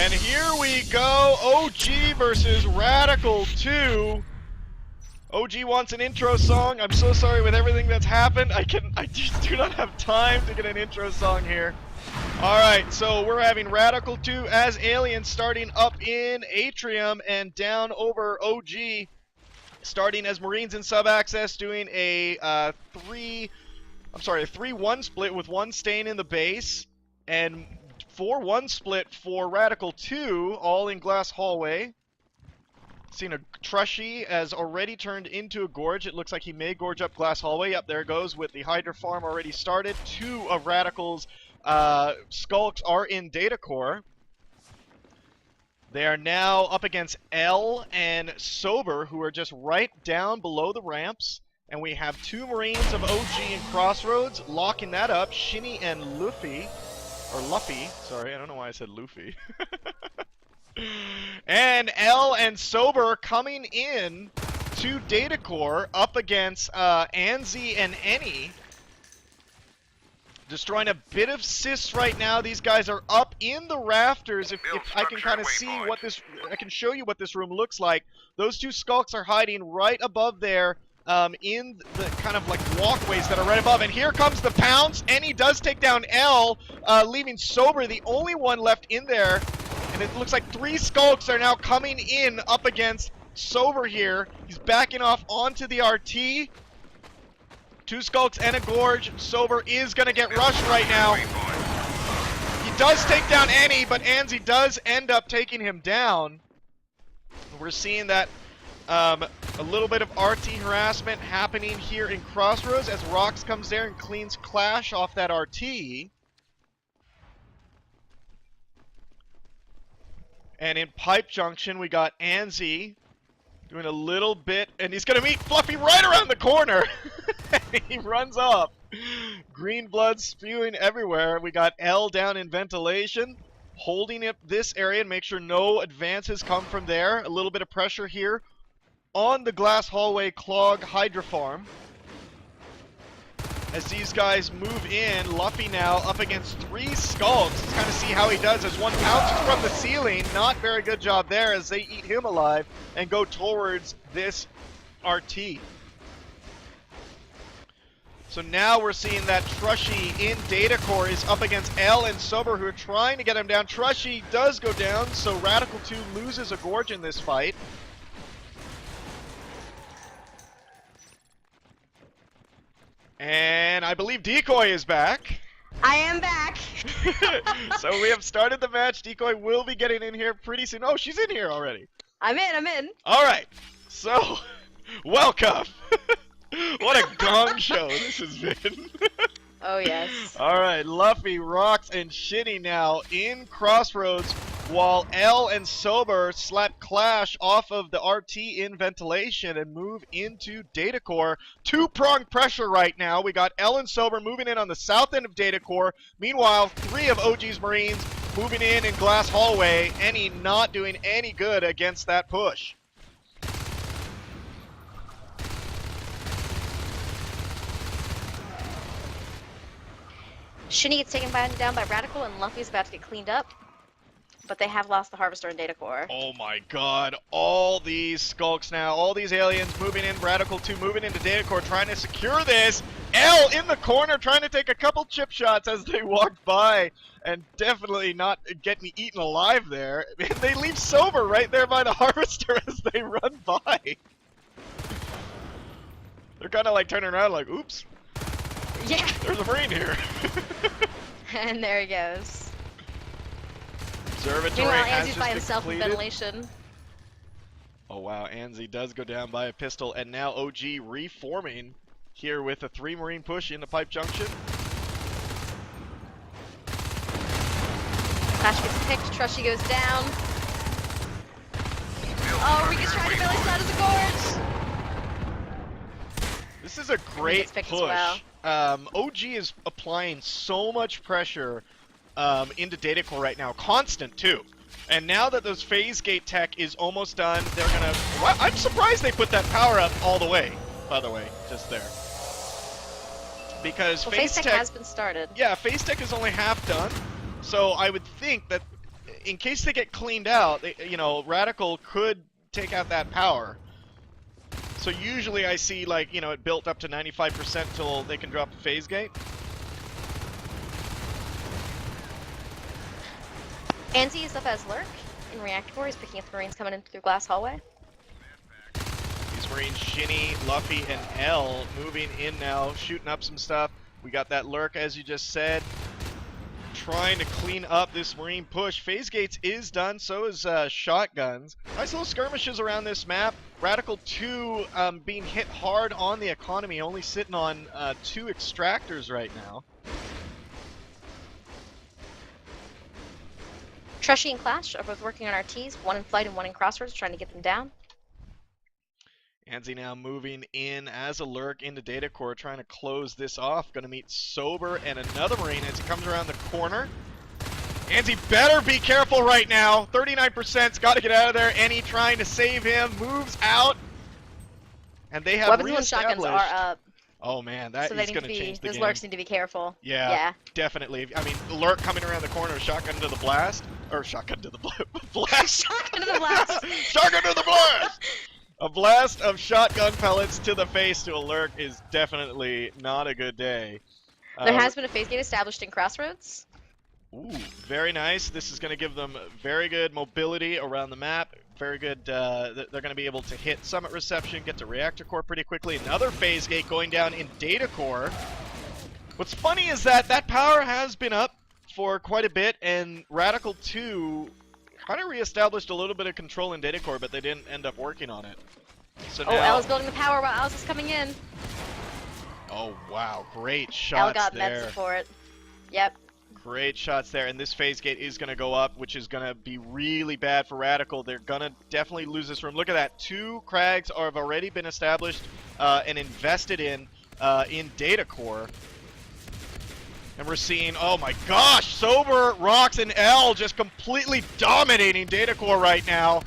And here we go, OG versus RadicaL2. OG wants an intro song. I'm so sorry with everything that's happened. I just do not have time to get an intro song here. Alright, so we're having RadicaL2 as aliens starting up in Atrium and down over OG. Starting as Marines in sub-access, doing a 3-1 split with one staying in the base. And 4-1 split for RadicaL2, all in glass hallway. Seen a Trushy as already turned into a Gorge. It looks like he may Gorge up glass hallway. Yep, there it goes with the Hydra farm already started. Two of Radical's Skulks are in data core. They are now up against L and Sober, who are just right down below the ramps. And we have two Marines of OG in Crossroads, locking that up. Shinny and Luffy. Or Luffy, sorry, I don't know why I said Luffy. And L and Sober coming in to data core up against Anzi and Any. Destroying a bit of cis right now. These guys are up in the rafters. If I can kind of see what this, I can show you what this room looks like. Those two Skulks are hiding right above there. In the kind of like walkways that are right above. And here comes the pounce. And he does take down L, leaving Sober the only one left in there. And it looks like three Skulks are now coming in up against Sober here. He's backing off onto the RT. Two Skulks and a Gorge. Sober is going to get rushed right now. He does take down Annie, but Anzi does end up taking him down. We're seeing that a little bit of RT harassment happening here in Crossroads as Rox comes there and cleans Clash off that RT. And in Pipe Junction, we got Anzi doing a little bit, and he's going to meet Fluffy right around the corner. And he runs off. Green blood spewing everywhere. We got L down in ventilation, holding up this area and make sure no advances come from there. A little bit of pressure here on the glass hallway clog Hydra farm. As these guys move in, Luffy now up against three Skulks. Let's kind of see how he does as one pounces from the ceiling. Not very good job there as they eat him alive and go towards this RT. So now we're seeing that Trushy in data core is up against L and Sober, who are trying to get him down. Trushy does go down, so RadicaL2 loses a Gorge in this fight. And I believe Decoy is back. I am back. So we have started the match. Decoy will be getting in here pretty soon. Oh, she's in here already. I'm in. All right. So, welcome. What a gong show this has been. Oh, yes. All right. Luffy, Rox, and Shinny now in Crossroads while L and Sober slap Clash off of the RT in ventilation and move into data core. Two-pronged pressure right now. We got L and Sober moving in on the south end of data core. Meanwhile, three of OG's Marines moving in glass hallway. Any not doing any good against that push. Shinny gets taken down by Radical, and Luffy's about to get cleaned up. But they have lost the Harvester in data core. Oh my god, all these Skulks now, all these aliens moving in, RadicaL2 moving into data core, trying to secure this. L in the corner trying to take a couple chip shots as they walk by, and definitely not getting eaten alive there. And they leave Sober right there by the Harvester as they run by. They're kind of like turning around like, oops. Yeah. There's a Marine here. And there he goes. Observatory Meanwhile, has Anzi's just by himself in completed. ventilation. Oh wow, Anzi does go down by a pistol, and now OG reforming here with a 3 Marine push into Pipe Junction. Clash gets picked, Trushy goes down. Oh, Rika's trying to belly slide as a Gorge! This is a great push. Well. OG is applying so much pressure into data core right now, constant too. And now that those phase gate tech is almost done, they're gonna. Well, I'm surprised they put that power up all the way. By the way, just there. Because phase tech has been started. Yeah, phase tech is only half done. So I would think that in case they get cleaned out, you know, RadicaL could take out that power. So usually I see, like, you know, it built up to 95% till they can drop the phase gate. Anzi is up as Lurk in Reactor Core. He's picking up the Marines coming in through Glass Hallway. These Marines, Shinny, Luffy, and L moving in now, shooting up some stuff. We got that Lurk, as you just said, trying to clean up this Marine push. Phase gates is done, so is shotguns. Nice little skirmishes around this map. RadicaL2 being hit hard on the economy, only sitting on 2 extractors right now. Trushy and Clash are both working on RTs, one in flight and one in crossroads, trying to get them down. Anzi now moving in as a Lurk into Data Core, trying to close this off. Going to meet Sober and another Marine as he comes around the corner. Anzi better be careful right now. 39%'s got to get out of there. Any trying to save him, moves out. And they have Weapons and shotguns are up. Oh man, that so is going to change the those game. Lurks need to be careful. Yeah, definitely. I mean, Lurk coming around the corner, shotgun to the blast. Or shotgun to the blast. Shotgun to the blast. Shotgun to the blast! A blast of shotgun pellets to the face to a Lurk is definitely not a good day. There has been a phase gate established in Crossroads. Ooh, very nice. This is going to give them very good mobility around the map. Very good. They're going to be able to hit Summit Reception, get to Reactor Core pretty quickly. Another phase gate going down in Data Core. What's funny is that that power has been up for quite a bit, and RadicaL2 kind of reestablished a little bit of control in Data Core, but they didn't end up working on it. So now, L is building the power while Alice is coming in. Oh wow, great shots L got there. med support. Yep. Great shots there, and this phase gate is going to go up, which is going to be really bad for RadicaL. They're going to definitely lose this room. Look at that. 2 Crags have already been established and invested in Data Core. And we're seeing, oh my gosh, Sober, Rox, and L just completely dominating Data Core right now.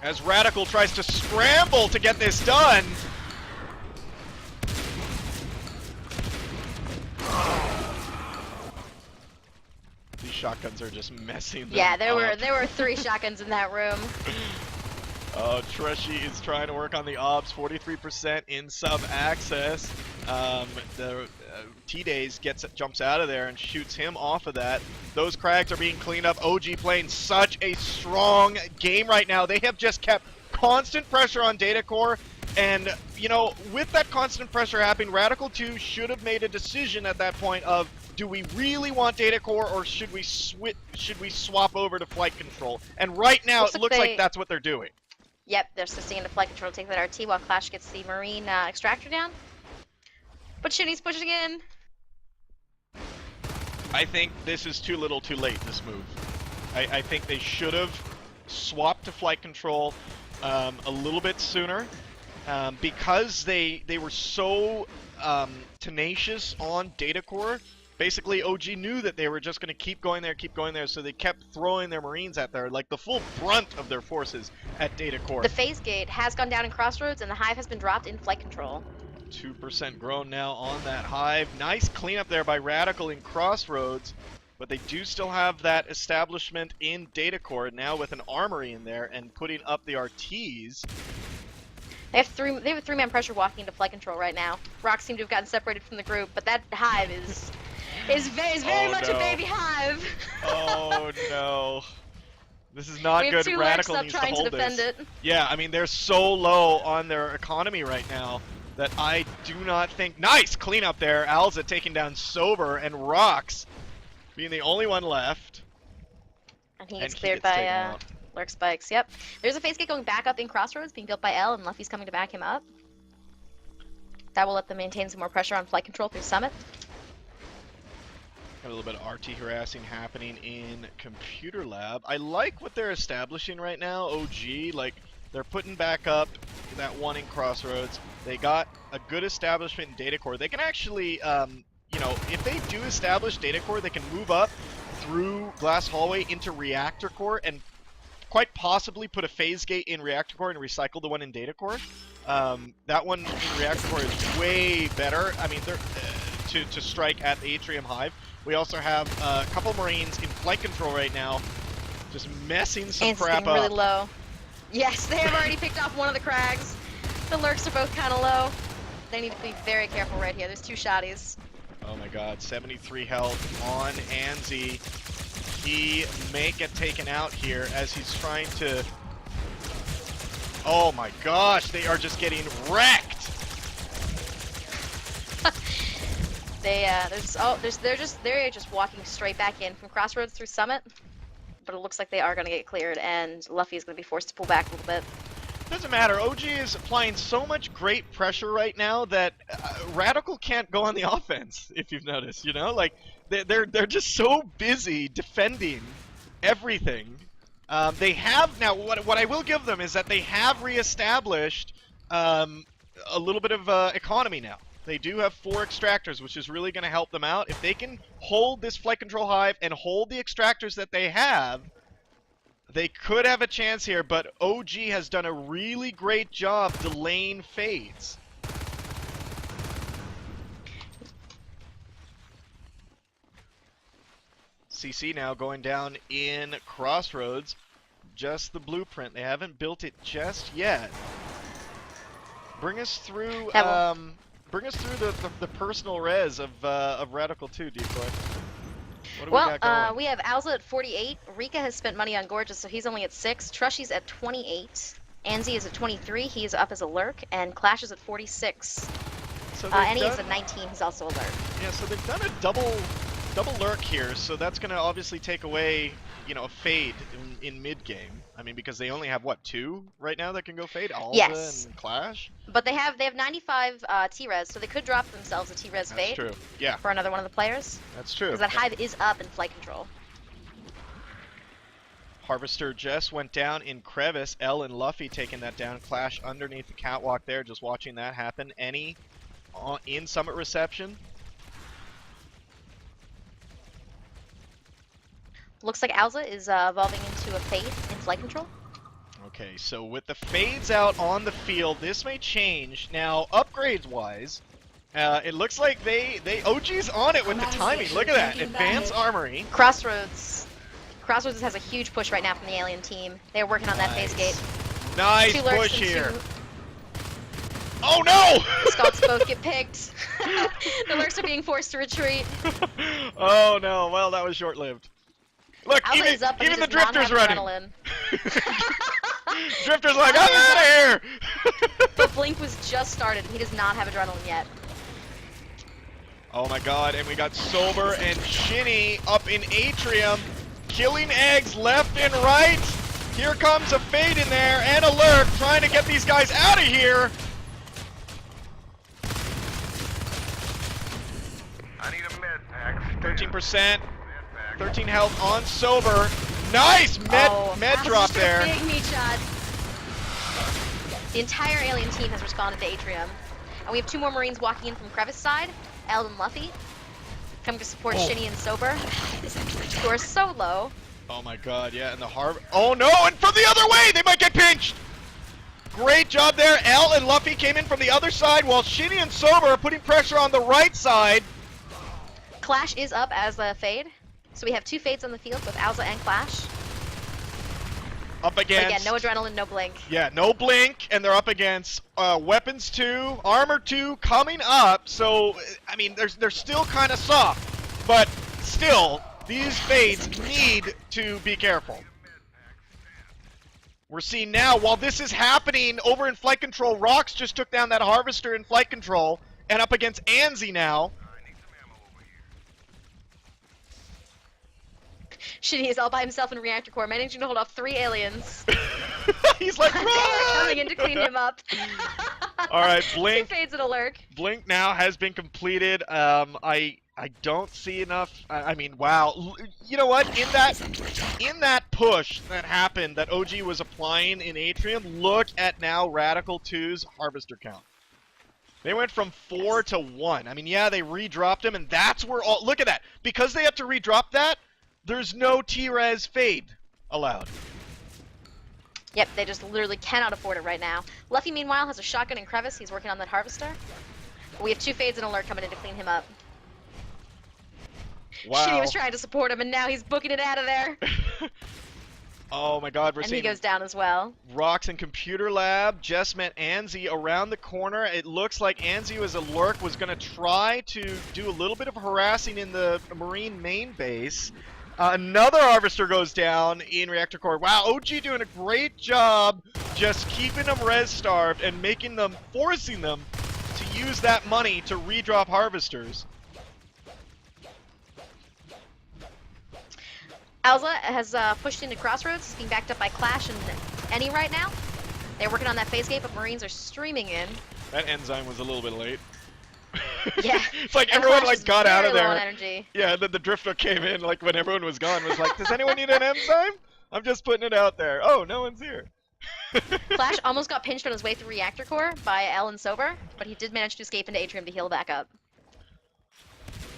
As RadicaL tries to scramble to get this done. These shotguns are just messing them Yeah, there up. were 3 shotguns in that room. Oh, Trushy is trying to work on the obs, 43% in sub-access. The T-Days jumps out of there and shoots him off of that. Those Crags are being cleaned up. OG playing such a strong game right now. They have just kept constant pressure on Data Core. And, you know, with that constant pressure happening, RadicaL2 should have made a decision at that point of, do we really want Data Core or should we swap over to flight control? And right now, it looks like that's what they're doing. Yep, they're switching into flight control to take that RT while Clash gets the Marine extractor down. But Shinny's pushing in. I think this is too little too late, this move. I think they should have swapped to flight control a little bit sooner. Because they were so tenacious on Data Core. Basically, OG knew that they were just going to keep going there, so they kept throwing their Marines at there, like the full brunt of their forces at Data Core. The phase gate has gone down in Crossroads, and the Hive has been dropped in flight control. 2% grown now on that Hive. Nice cleanup there by RadicaL in Crossroads, but they do still have that establishment in Data Core, now with an armory in there and putting up the RTs. They have a 3-man pressure walking into flight control right now. Rox seem to have gotten separated from the group, but that Hive is very much a baby Hive. Oh no. This is not good. RadicaL needs to hold this. Yeah, I mean, they're so low on their economy right now that I do not think... Nice cleanup there. Alza taking down Sober and Rox being the only one left. And he gets cleared by Lurk Spikes. Yep. There's a phase gate going back up in Crossroads being built by L, and Luffy's coming to back him up. That will let them maintain some more pressure on flight control through Summit. Got a little bit of RT harassing happening in Computer Lab. I like what they're establishing right now, OG. Like, they're putting back up that one in Crossroads. They got a good establishment in Data Core. They can actually, you know, if they do establish Data Core, they can move up through Glass Hallway into Reactor Core and quite possibly put a phase gate in Reactor Core and recycle the one in Data Core. That one in Reactor Core is way better. I mean, they're to strike at the Atrium Hive. We also have a couple Marines in flight control right now, just messing some crap up. Really low. Yes, they have already picked off one of the Crags. The Lurks are both kind of low. They need to be very careful right here. There's 2 shotties. Oh my god, 73 health on Anzi. He may get taken out here as he's trying to... Oh my gosh, they are just getting wrecked! They're just walking straight back in from Crossroads through Summit, but it looks like they are going to get cleared, and Luffy is going to be forced to pull back a little bit. Doesn't matter. OG is applying so much great pressure right now that RadicaL can't go on the offense. If you've noticed, you know, like they're just so busy defending everything. They have now. What I will give them is that they have reestablished a little bit of economy now. They do have 4 extractors, which is really going to help them out. If they can hold this flight control hive and hold the extractors that they have, they could have a chance here, but OG has done a really great job delaying fades. CC now going down in Crossroads. Just the blueprint. They haven't built it just yet. Bring us through the personal res of RadicaL2, Decoy. What we have Alza at 48. Rika has spent money on Gorges, so he's only at 6. Trushy's at 28. Anzi is at 23. He is up as a lurk, and Clash is at 46. So Annie is at 19. He's also a lurk. Yeah, so they've done a double lurk here, so that's going to obviously take away, you know, a fade in mid game. I mean, because they only have what, 2 right now that can go fade, Alza and Clash. But they have 95 T-res, so they could drop themselves a T-res fade. That's true. Yeah. For another one of the players. That's true. Because that hive is up in flight control. Harvester Jess went down in Crevice. L and Luffy taking that down. Clash underneath the catwalk there, just watching that happen. Any in Summit Reception. Looks like Alza is evolving into a fade in flight control. Okay, so with the fades out on the field, this may change. Now, upgrades-wise, it looks like OG's on it with the timing. Look at that, Advanced Armory. Crossroads has a huge push right now from the alien team. They're working on that phase gate. Nice push here. Oh no! The Skulks both get picked. The Lurks are being forced to retreat. Oh no, well that was short-lived. Look, even the Drifter's running. Drifter's like, I'm out of here! But Blink was just started. He does not have adrenaline yet. Oh my god, and we got Sober and Shinny up in Atrium, killing eggs left and right. Here comes a fade in there and a lurk trying to get these guys out of here. I need a med pack. 13%. 13 health on Sober. Nice med drop there. Big meat shot. The entire alien team has responded to Atrium. And we have 2 more Marines walking in from Crevice side. El and Luffy. Coming to support Shinny and Sober. Who are so low. Oh my god, yeah, and the oh no, and from the other way! They might get pinched! Great job there. El and Luffy came in from the other side while Shinny and Sober are putting pressure on the right side. Clash is up as a fade. So we have 2 fades on the field with Alza and Clash. Up against... But again, no adrenaline, no blink. Yeah, no blink, and they're up against Weapons 2, Armor 2 coming up. So, I mean, they're still kind of soft. But still, these fades need to be careful. We're seeing now, while this is happening over in flight control, Rox just took down that Harvester in flight control, and up against Anzi now. Shinny is all by himself in reactor core, managing to hold off 3 aliens. He's like, They are coming in to clean him up. All right, Blink. 2 fades and a lurk. Blink now has been completed. I don't see enough. I mean, wow. You know what? In that push that happened, that OG was applying in Atrium, look at now RadicaL2's Harvester count. They went from 4 to 1. I mean, yeah, they redropped him, and that's where all. Look at that. Because they have to redrop that, there's no T-Res fade allowed. Yep, they just literally cannot afford it right now. Luffy, meanwhile, has a shotgun in Crevice. He's working on that Harvester. We have 2 fades and a lurk coming in to clean him up. Wow. Shinny was trying to support him, and now he's booking it out of there. Oh my god, we're And seeing he goes down as well. Rocks and Computer Lab. Just met Anzi around the corner. It looks like Anzi was a lurk, was going to try to do a little bit of harassing in the Marine main base. Another Harvester goes down in Reactor Core. Wow, OG doing a great job just keeping them res-starved and making them, forcing them to use that money to redrop Harvesters. Alza has pushed into Crossroads. He's being backed up by Clash and Any right now. They're working on that phase gate, but Marines are streaming in. That enzyme was a little bit late. Yeah. It's like And everyone Clash like is got out very of low there. on energy. Yeah, and then the Drifter came in like when everyone was gone. Was like, does anyone need an enzyme? I'm just putting it out there. Oh, no one's here. Clash almost got pinched on his way through Reactor Core by Alan Sober, but he did manage to escape into Atrium to heal back up.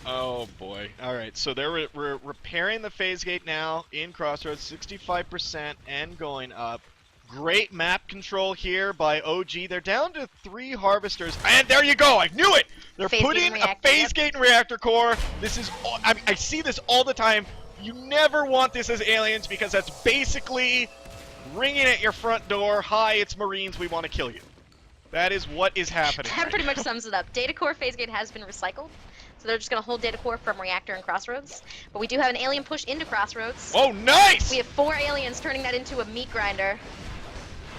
Oh boy. Alright, so they're repairing the phase gate now in Crossroads, 65% and going up. Great map control here by OG. They're down to 3 Harvesters. And there you go! I knew it! They're Phase putting gate a phase gate in Reactor Core. This is... I see this all the time. You never want this as aliens because that's basically ringing at your front door. Hi, it's Marines. We want to kill you. That is what is happening. That pretty much sums it up. Data Core phase gate has been recycled. So they're just going to hold Data Core from Reactor and Crossroads. But we do have an alien push into Crossroads. Oh, nice! We have 4 aliens turning that into a meat grinder.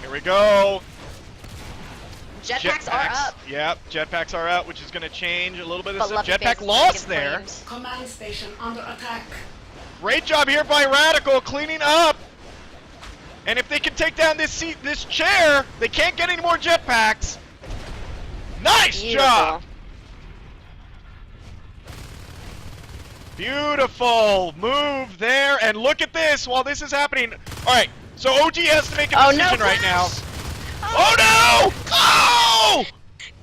Here we go. Jetpacks are up. Yep, jetpacks are out, which is going to change a little bit of But stuff. Lucky Jetpack Face is lost making there. flames. Command station under attack. Great job here by RadicaL cleaning up. And if they can take down this chair, they can't get any more jetpacks. Nice job. Beautiful move there, and look at this while this is happening. All right, so OG has to make a decision right now. Oh no! Oh!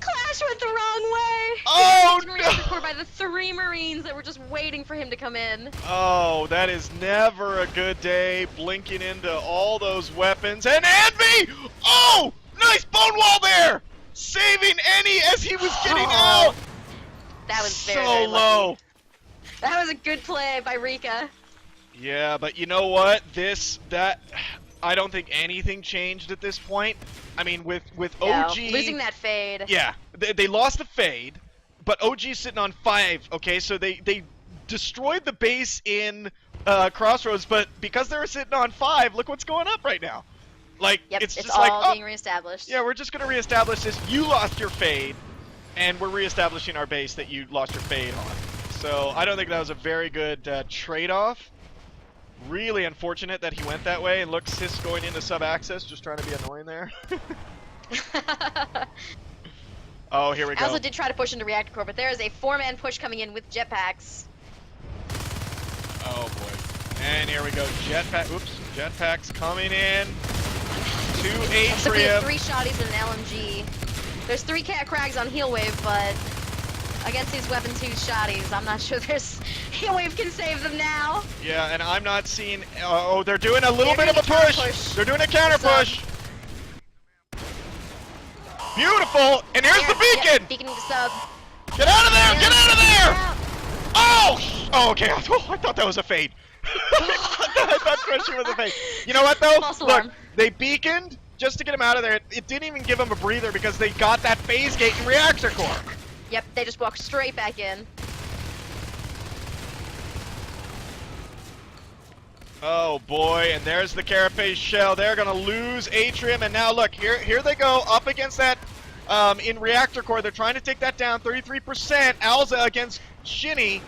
Clash went the wrong way. Oh no! By the 3 Marines that were just waiting for him to come in. Oh, that is never a good day. Blinking into all those weapons, and Envy! Oh, nice bone wall there, saving Any as he was getting out. That was so very, very low. Lucky. That was a good play by Rika. Yeah, but you know what? I don't think anything changed at this point. I mean, with OG losing that fade. Yeah, they lost the fade, but OG's sitting on 5. Okay, so they destroyed the base in Crossroads, but because they were sitting on 5, look what's going up right now. Like it's just all like being reestablished. Yeah, we're just gonna reestablish this. You lost your fade, and we're reestablishing our base that you lost your fade on. So I don't think that was a very good trade-off. Really unfortunate that he went that way, and look, Sis going into sub-access, just trying to be annoying there. Oh, here we go. Alza did try to push into Reactor Core, but there is a 4-man push coming in with jetpacks. Oh boy. And here we go. Jetpacks coming in to Atrium. So we have 3 shotties and an LMG. There's 3 Crags on Heal Wave, but against these weapon 2 shotties, I'm not sure there's Heal Wave can save them now. Yeah, and I'm not seeing. Oh, they're doing a little bit of a push. They're doing a counter push. Beautiful, and here's the beacon. Yep, beaconing to sub. Get out of there! Get out of there! Oh! Oh, okay. I thought that was a fade. I thought Crusher was a fade. You know what though? False Look, alarm. they beaconed just to get him out of there. It didn't even give him a breather because they got that phase gate and reactor core. Yep, they just walked straight back in. Oh boy, and there's the Carapace shell. They're gonna lose Atrium, and now look, here they go up against that in reactor core. They're trying to take that down, 33%. Alza against Shinny.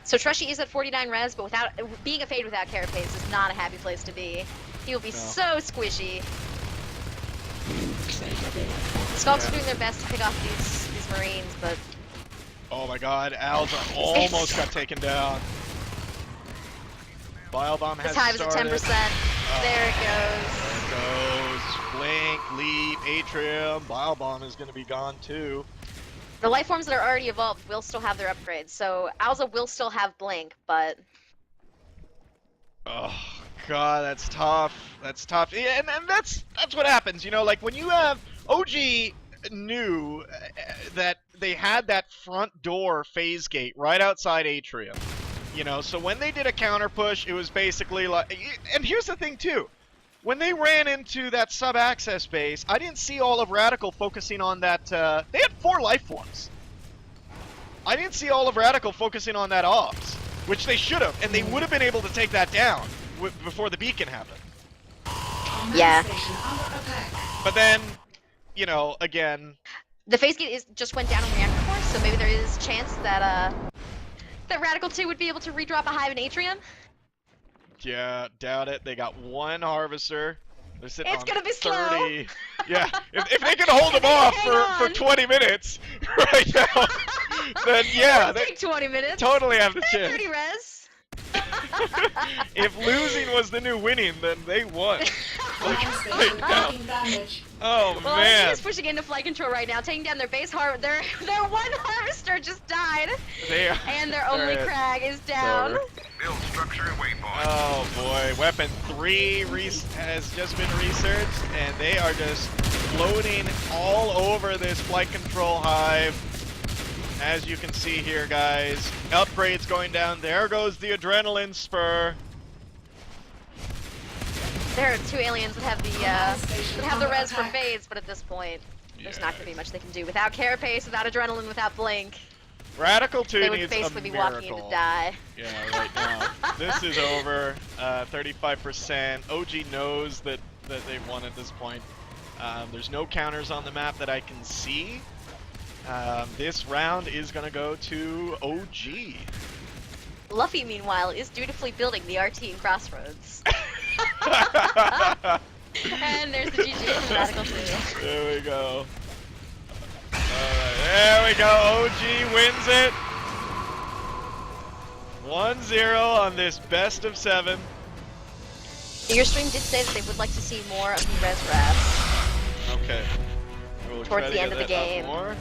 So Trushy is at 49 res, but without being a fade without Carapace is not a happy place to be. He will be so squishy. The Skulks are doing their best to pick off these Marines, but oh my god, Alza almost got taken down. Bile Bomb has Hive's at 10%. There it goes. There it goes. Blink, Leap, Atrium. Bile Bomb is going to be gone too. The life forms that are already evolved will still have their upgrades, so Alza will still have Blink, but oh god, that's tough. That's tough. Yeah, and that's what happens, you know, like when you have OG knew that they had that front door phase gate right outside Atrium. You know, so when they did a counter push, it was basically like... And here's the thing, too. When they ran into that sub-access base, I didn't see all of RadicaL focusing on that... they had 4 life forms. I didn't see all of RadicaL focusing on that ops, which they should have, and they would have been able to take that down before the beacon happened. Yeah. But then, you know, again... The phase gate just went down in reactor force, so maybe there is a chance that that RadicaL2 would be able to redrop a hive in Atrium. Yeah, doubt it. They got 1 harvester. They're sitting It's on gonna be 30. slow. Yeah, if they can hold them off for 20 minutes right now, then yeah, It'll take 20 minutes. Totally have the They're chance. 30 res. If losing was the new winning, then they won. Station taking damage. Oh Well, man. RNG is pushing into flight control right now, taking down their base their 1 harvester just died. They are, And their only they're- crag is down. over. Build structure and waypoint. Oh boy, weapon 3 has just been researched, and they are just floating all over this flight control hive. As you can see here, guys, upgrades going down. There goes the adrenaline spur. There are 2 aliens that have the res for phase, but at this point, there's not going to be much they can do without carapace, without adrenaline, without blink. RadicaL2 They would needs basically a be miracle. walking in to die. Yeah, right now. This is over. 35%. OG knows that they've won at this point. There's no counters on the map that I can see. This round is going to go to OG. Luffy, meanwhile, is dutifully building the RT in Crossroads. And there's the GG from RadicaL2. There we go. Alright, there we go. OG wins it. 1-0 on this best of 7. Your stream did say that they would like to see more of the res rafts. Okay. We'll Towards try the to end get of the that up game. more.